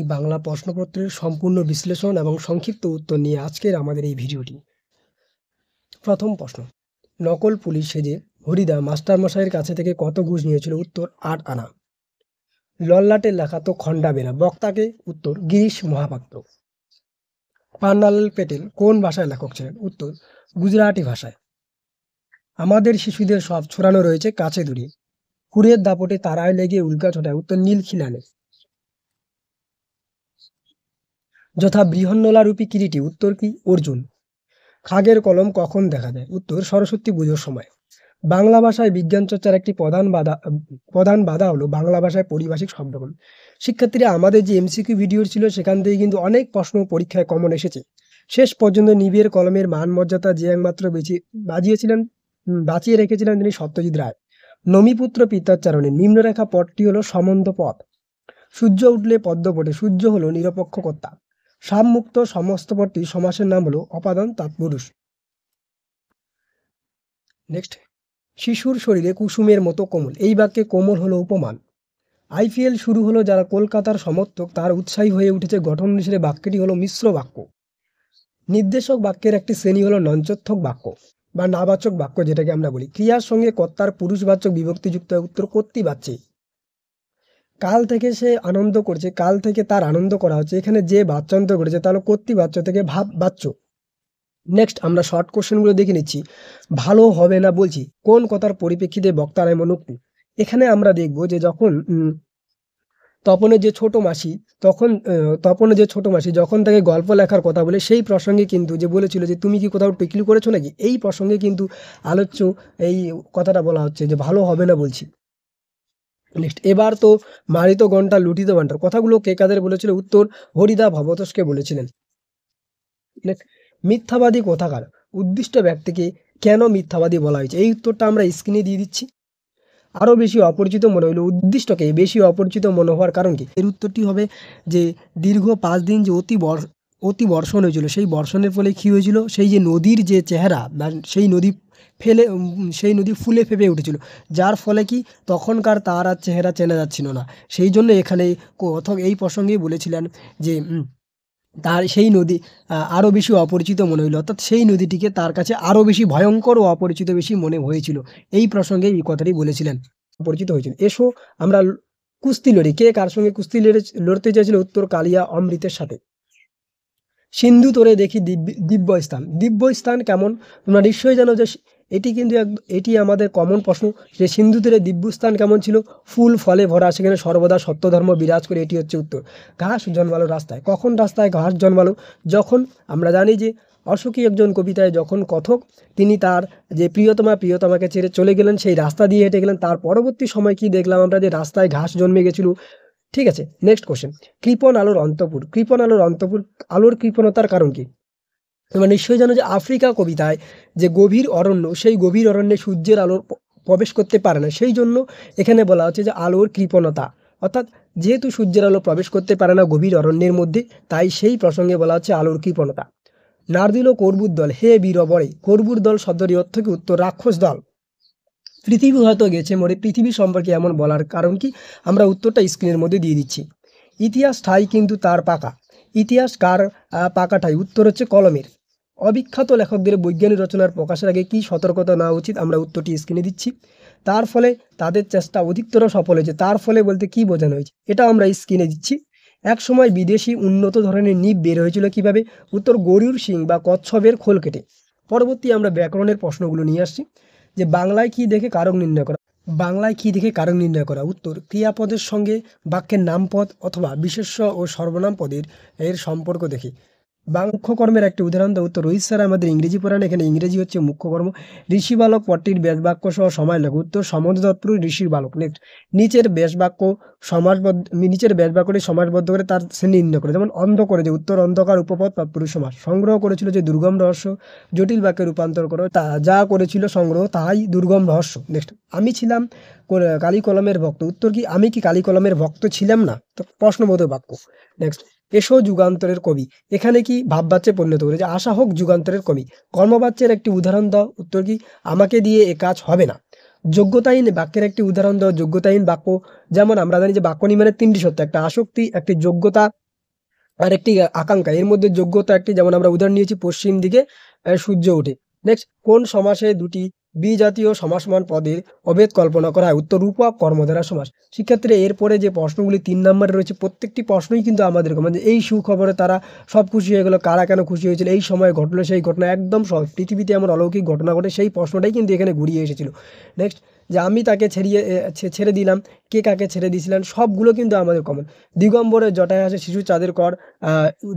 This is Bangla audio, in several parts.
এই বাংলা প্রশ্নপত্রের সম্পূর্ণ বিশ্লেষণ এবং সংক্ষিপ্ত উত্তর নিয়ে আজকের আমাদের এই ভিডিওটি। প্রথম প্রশ্ন, নকল পুলিশ সেজে হরিদা মাস্টারমশাইয়ের কাছে থেকে কত ঘুষ নিয়েছিল? উত্তর 8 আনা। লল্লাটে লেখা তো খণ্ডাবে না, বক্তাকে? উত্তর গিরিশ মহাপাত্র। পান্নালাল পেটেল কোন ভাষায় লেখক ছিলেন? উত্তর গুজরাটি ভাষায়। আমাদের শিশুদের সব ছড়ানো রয়েছে কাছে দূরে, হুরের দাপটে তারায় লেগে উল্কা ছোটায়। উত্তর নীল খিলানে। যথা বৃহন্নলারূপী কিরীটী। উত্তর কি? অর্জুন। খাগের কলম কখন দেখা যায়? উত্তর সরস্বতী পুজোর সময়। বাংলা ভাষায় বিজ্ঞান চর্চার একটি প্রধান বাধা হলো বাংলা ভাষায় পারিভাষিক শব্দগুলো। শিক্ষার্থীরা, আমাদের যে এমসিকিউ ভিডিও ছিল সেখান থেকে কিন্তু অনেক প্রশ্ন পরীক্ষায় কমন এসেছে। শেষ পর্যন্ত নিবিড় কলমের মান মর্যাদা যে একমাত্র বাঁচিয়ে রেখেছিলেন তিনি সত্যজিৎ রায়। নমিপুত্র পিতাচ্চারণে নিম্নরেখা পদটি হলো সমন্ধ পদ। সূর্য উঠলে পদ্ম ফোটে, সূর্য হলো নিরপেক্ষ কর্তা। সামমুক্ত সমস্ত পদটি সমাসের নাম হলো অপাদান তৎপুরুষ। নেক্সট, শিশুর শরীরে কুসুমের মতো কোমল, এই বাক্যে কোমল হলো উপমান। আইপিএল শুরু হলো যারা কলকাতার সমর্থক তার উৎসাহী হয়ে উঠেছে গঠন অনুসারে বাক্যটি হলো মিশ্র বাক্য। নির্দেশক বাক্যের একটি শ্রেণী হলো নঞ্চর্থক বাক্য বা নাবাচক বাক্য, যেটাকে আমরা বলি। ক্রিয়ার সঙ্গে কর্তার পুরুষবাচক বিভক্তিযুক্ত হয়। উত্তর কর্তৃবাচ্যে। কাল থেকে সে আনন্দ করছে, কাল থেকে তার আনন্দ করা হচ্ছে, এখানে যে বাচ্যান্তর করেছে তা হলো কর্তৃবাচ্য থেকে ভাব বাচ্য। নেক্সট আমরা শর্ট কোশ্চেনগুলো দেখে নিচ্ছি। ভালো হবে না বলছি কোন কথার পরিপ্রেক্ষিতে বক্তার এমন উক্তি? এখানে আমরা দেখব যে যখন তপনের যে ছোট মাসি যখন তাকে গল্প লেখার কথা বলে, সেই প্রসঙ্গে কিন্তু যে বলেছিল যে তুমি কি কোথাও টিকলি করেছো নাকি, এই প্রসঙ্গে কিন্তু আলোচ্য এই কথাটা বলা হচ্ছে যে ভালো হবে না বলছি। নেক্সট, এবার তো মারিত ঘণ্টা লুটিত ভাণ্ডার কথাগুলো কে কাদের বলেছিল? উত্তর হরিদা ভবতোষকে বলেছিলেন। নেক্সট, মিথ্যাবাদী কোথাকার? উদ্দিষ্ট ব্যক্তিকে কেন মিথ্যাবাদী বলা হয়েছে? এই উত্তরটা আমরা স্ক্রিনে দিয়ে দিচ্ছি। আরও বেশি অপরিচিত মনে হলো, উদ্দিষ্টকে বেশি অপরিচিত মনে হওয়ার কারণ কি? এর উত্তরটি হবে যে দীর্ঘ 5 দিন যে অতি বর্ষণ হয়েছিল, সেই বর্ষণের ফলে কী হয়েছিল? সেই যে নদীর যে চেহারা বা সেই নদী ফুলে ফেঁপে উঠেছিল, যার ফলে কি তখনকার তার আর চেহারা চেনা যাচ্ছিল না। সেই জন্য এখানে এই প্রসঙ্গেই বলেছিলেন যে তার সেই নদী আরও বেশি অপরিচিত মনে হইল, অর্থাৎ সেই নদীটিকে তার কাছে আরও বেশি ভয়ঙ্কর ও অপরিচিত বেশি মনে হয়েছিল। এই প্রসঙ্গে এই কথাটি বলেছিলেন, পরিচিত হয়েছিল। এসো আমরা কুস্তি লড়ি। কে কার সঙ্গে কুস্তি লড়তে চেয়েছিল? উত্তর কালিয়া অমৃতের সাথে। সিন্ধু তোরে দেখি দিব্যস্থান কেমন? তোমরা নিশ্চয়ই জানো যে এটি আমাদের কমন প্রশ্ন, যে সিন্ধু তীরে দিব্যস্থান কেমন ছিল? ফুল ফলে ভরা, সেখানে সর্বদা সত্যধর্ম বিরাজ করে। এটি হচ্ছে উত্তর। ঘাস জন্মালো রাস্তায়, কখন রাস্তায় ঘাস জন্মালো? যখন আমরা জানি যে অশোকী একজন কবিতায় যখন কথক তিনি তার যে প্রিয়তমাকে ছেড়ে চলে গেলেন, সেই রাস্তা দিয়ে হেঁটে গেলেন, তার পরবর্তী সময় কি দেখলাম আমরা? যে রাস্তায় ঘাস জন্মে গেছিল। ঠিক আছে, নেক্সট কোশ্চেন, কৃপণ আলোর আলোর কৃপণতার কারণ কি? তোমরা নিশ্চয়ই জানো যে আফ্রিকা কবিতায় যে গভীর অরণ্য, সেই গভীর অরণ্যে সূর্যের আলো প্রবেশ করতে পারে না, সেই জন্য এখানে বলা হচ্ছে যে আলোর কৃপণতা। অর্থাৎ যেহেতু সূর্যের আলো প্রবেশ করতে পারে না গভীর অরণ্যের মধ্যে, তাই সেই প্রসঙ্গে বলা হচ্ছে আলোর কৃপণতা। নারদিল কর্বুর দল হে বীর বরে, কর্বুর দল শব্দটি অর্থ কি? উত্তর রাক্ষস দল। পৃথিবী হয়তো গেছে মরে, পৃথিবী সম্পর্কে এমন বলার কারণ কি? আমরা উত্তরটা স্ক্রিনের মধ্যে দিয়ে দিচ্ছি। ইতিহাস ঠাই কিন্তু তার পাকা, ইতিহাস কার পাকা ঠাই? উত্তর হচ্ছে কলমের। অবিখ্যাত লেখকদের বৈজ্ঞানিক রচনার প্রকাশের আগে কি সতর্কতা নেওয়া উচিত? আমরা উত্তরটি স্ক্রিনে দিচ্ছি। তার ফলে তাদের চেষ্টা অধিকতর সফল হয়েছে। তার ফলে বলতে কি বোঝানো হয়েছে? এটা আমরা স্ক্রিনে দিচ্ছি। এক সময় বিদেশি উন্নত ধরনের নিব বের হয়েছিল কিভাবে? উত্তর গরুর শিং বা কচ্ছপের খোল কেটে। পরবর্তী আমরা ব্যাকরণের প্রশ্নগুলো নিয়ে আসছি, যে বাংলায় কি দেখে কারক নির্ণয় করা? উত্তর ক্রিয়াপদের সঙ্গে বাক্যের নামপদ অথবা বিশেষ্য ও সর্বনাম পদের এর সম্পর্ক দেখে। মুখ্য কর্মের একটি উদাহরণ দাও। উত্তর রোহিত স্যার আমাদের ইংরেজি পড়ান, এখানে ইংরেজি হচ্ছে মুখ্য কর্ম। ঋষি বালক পদটির ব্যাসবাক্য সহ সময় লেখো। উত্তর সমুদ্র তৎপুরুষ ঋষির বালক। নেক্সট, নিচের ব্যাসবাক্যটি সমাসবদ্ধ করে তার শ্রেণী নির্ণয় করে। যেমন অন্ধ করে যে উত্তর অন্ধকার উপপদ তৎপুরুষ সমাস। সংগ্রহ করেছিল যে দুর্গম রহস্য, জটিল বাক্যে রূপান্তর করো, তা যা করেছিল সংগ্রহ তাহাই দুর্গম রহস্য। নেক্সট, আমি ছিলাম কালী কলমের ভক্ত। উত্তর কি? আমি কি কালী কলমের ভক্ত ছিলাম না? তো প্রশ্নবোধক বাক্য। নেক্সট, এসো যুগান্তরের কবি, এখানে কি ভাববাচ্যে পরিণত করে যে আশা হোক যুগান্তরের কবি। কর্মবাচ্যের একটি উদাহরণ দাও। উত্তর কি? আমাকে দিয়ে এ কাজ হবে না। যোগ্যতাহীন বাক্যের একটি উদাহরণ দাও। যোগ্যতাহীন বাক্য, যেমন আমরা জানি যে বাক্য নির্মাণের 3টি সত্য, একটা আসক্তি, একটি যোগ্যতা আর একটি আকাঙ্ক্ষা, এর মধ্যে যোগ্যতা একটি, যেমন আমরা উদাহরণ নিয়েছি পশ্চিম দিকে সূর্য ওঠে। নেক্সট, কোন সমাসে দুটি বিজাতীয় সমাসমান পদের অভেদ কল্পনা করা হয়? উত্তর রূপক কর্মধারয় সমাস। শিক্ষার্থীরা এরপরে যে প্রশ্নগুলি ৩ নম্বরে রয়েছে, প্রত্যেকটি প্রশ্নই কিন্তু আমাদের মানে এই সুখবরে তারা সব খুশি হয়ে গেল, কারা কেন খুশি হয়েছিল, এই সময় ঘটলো সেই ঘটনা, একদম সহজ, পৃথিবীতে এমন অলৌকিক ঘটনা ঘটে সেই প্রশ্নটাই কিন্তু এখানে ঘুরিয়ে এসেছিল। নেক্সট, যে আমি তাকে ছেড়ে দিলাম, কে কাকে ছেড়ে দিয়েছিলেন, সবগুলো কিন্তু আমাদের কমন। দিগম্বরের জটায় আসে শিশু চাঁদের কর,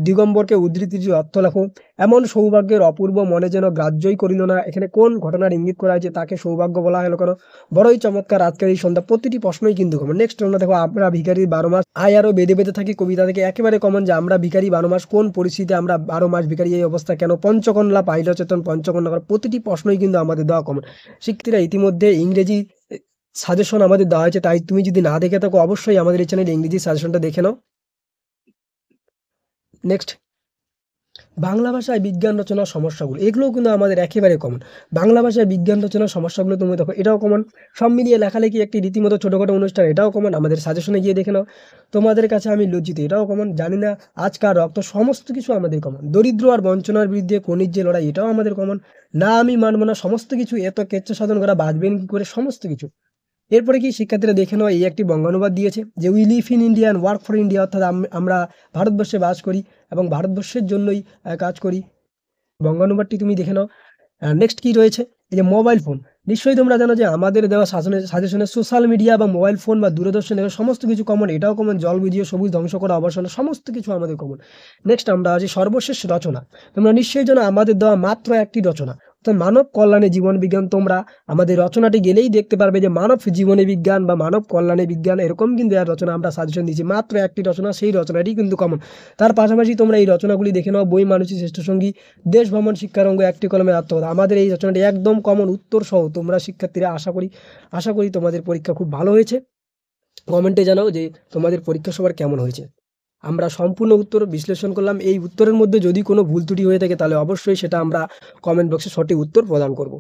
দিগম্বরকে উদ্ধৃতির অর্থ লেখো। এমন সৌভাগ্যের অপূর্ব মনে যেন গ্রাহ্যই করিল না, এখানে কোন ঘটনার ইঙ্গিত করা হয়েছে, তাকে সৌভাগ্য বলা হলো কেন? বড়ই চমৎকার আজকের এই সন্ধ্যা, প্রতিটি প্রশ্নই কিন্তু কমন। নেক্সট আমরা দেখো, আমরা ভিখারি 12 মাস আয় আরো বেঁধে বেঁধে থাকি, কবিতা থেকে একেবারে কমন, যে আমরা ভিখারি 12 মাস, কোন পরিস্থিতিতে আমরা 12 মাস ভিখারি, এই অবস্থা কেন? পঞ্চকন্যা পাইল চেতন, পঞ্চকন্যা, প্রতিটি প্রশ্নই কিন্তু আমাদের দেওয়া কমন। শিক্ষার্থীরা ইতিমধ্যে ইংরেজি সাজেশন আমাদের দেওয়া হয়েছে, তাই তুমি যদি না দেখে থাকো অবশ্যই আমাদের এই চ্যানেলে ইংরেজি সাজেশনটা দেখে নাও। নেক্সট, বাংলা ভাষায় বিজ্ঞান রচনার সমস্যাগুলো, এগুলোও কিন্তু আমাদের একেবারে কমন। বাংলা ভাষায় বিজ্ঞান রচনার সমস্যাগুলো তুমি দেখো, এটাও কমন। সব মিলিয়ে লেখালেখি একটি রীতিমতো ছোটোখাটো অনুষ্ঠান, এটাও কমন, আমাদের সাজেশনে গিয়ে দেখে নাও। তোমাদের কাছে আমি লজ্জিত, এটাও কমন। জানি না আজকার রক্ত, সমস্ত কিছু আমাদের কমন। দরিদ্র আর বঞ্চনার বিরুদ্ধে খনির যে লড়াই, এটাও আমাদের কমন। না আমি মানব না, সমস্ত কিছু, এত কেচ্ছা সাধন করা বাঁচবেন কি করে, সমস্ত কিছু। এরপরে কি শিক্ষার্থীরা দেখে নাও, এই একটি বঙ্গানুবাদ দিয়েছে যে we live in India and work for India, অর্থাৎ আমরা ভারতবর্ষে বাস করি এবং ভারতবর্ষের জন্যই কাজ করি। বঙ্গানুবাদটি তুমি দেখে নাও। নেক্সট কি রয়েছে, এই যে মোবাইল ফোন, নিশ্চয়ই তোমরা জানো যে আমাদের দেওয়া সাজেশনে সোশ্যাল মিডিয়া বা মোবাইল ফোন বা দূরদর্শন এগুলো সমস্ত কিছু কমন, এটাও কমন। জল বুঝিয়ে সবুজ ধ্বংস করা অবসান, সমস্ত কিছু আমাদের কমন। নেক্সট আমরা আছি সর্বশেষ রচনা, তোমরা নিশ্চয়ই জানো আমাদের দেওয়া মাত্র একটি রচনা, তো মানব কল্যাণে জীবন বিজ্ঞান। তোমরা আমাদের রচনাটি গেলেই দেখতে পারবে যে মানব জীবনে বিজ্ঞান বা মানব কল্যাণে বিজ্ঞান, এরকম কিন্তু এর রচনা আমরা সাজেশন দিয়েছি, মাত্র একটি রচনা, সেই রচনাটি কিন্তু কমন। তার পাশাপাশি তোমরা এই রচনাগুলি দেখে নাও, বই মানুষই শ্রেষ্ঠ সঙ্গী, দেশ ভ্রমণ, শিক্ষারঙ্গ, একটি কলমে আত্মকথা, আমাদের এই রচনাটি একদম কমন উত্তর সহ। তোমরা শিক্ষার্থীরা আশা করি তোমাদের পরীক্ষা খুব ভালো হয়েছে। কমেন্টে জানাও যে তোমাদের পরীক্ষা সবার কেমন হয়েছে। আমরা সম্পূর্ণ উত্তর বিশ্লেষণ করলাম, এই উত্তরের মধ্যে যদি কোনো ভুল ত্রুটি হয়ে থাকে তাহলে অবশ্যই সেটা আমরা কমেন্ট বক্সে সঠিক উত্তর প্রদান করব।